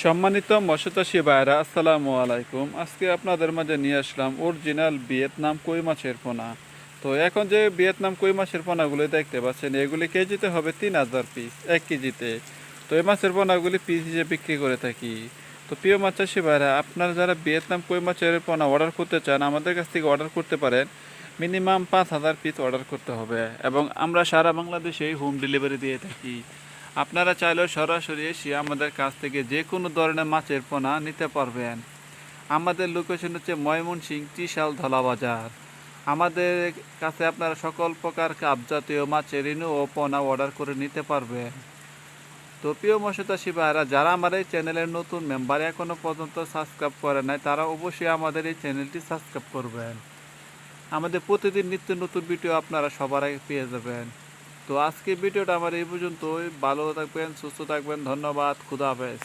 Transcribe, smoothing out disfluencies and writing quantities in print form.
সম্মানিত মৎস্যচাষী ভাইরা, আসসালামু আলাইকুম। আজকে আপনাদের মাঝে নিয়ে আসলাম অরিজিনাল ভিয়েতনাম কই মাছের পোনা। তো এখন যে ভিয়েতনাম কই মাছের পোনাগুলি দেখতে পাচ্ছেন, এগুলি কেজিতে হবে 3000 পিস, 1 কেজিতে। তো এই মাছের পোনাগুলি পিস হিসেবে বিক্রি করে থাকি। তো প্রিয় মাছ চাষী ভাইরা, আপনারা যারা ভিয়েতনাম কই মাছের পোনা অর্ডার করতে চান, আমাদের কাছ থেকে অর্ডার করতে পারেন। মিনিমাম 5000 পিস অর্ডার করতে হবে এবং আমরা সারা বাংলাদেশেই হোম ডেলিভারি দিয়ে থাকি। আপনারা চাইলেও সরাসরি এসে আমাদের কাছ থেকে যে কোনো ধরনের মাছের পোনা নিতে পারবেন। আমাদের লোকেশন হচ্ছে ময়মনসিংহ ত্রিশাল ধলা বাজার। আমাদের কাছে আপনারা সকল প্রকার কাপ জাতীয় মাছের রিনু ও পোনা অর্ডার করে নিতে পারবেন। তো প্রিয় মৎস্যচাষী ভাইরা, যারা আমার এই চ্যানেলের নতুন মেম্বার এখনও পর্যন্ত সাবস্ক্রাইব করে নাই, তারা অবশ্যই আমাদের এই চ্যানেলটি সাবস্ক্রাইব করবেন। আমাদের প্রতিদিন নিত্য নতুন ভিডিও আপনারা সবার আগে পেয়ে যাবেন। তো আজকে ভিডিওটা আমার এই পর্যন্তই। ভালো থাকবেন, সুস্থ থাকবেন। ধন্যবাদ। খুদা হাফেজ।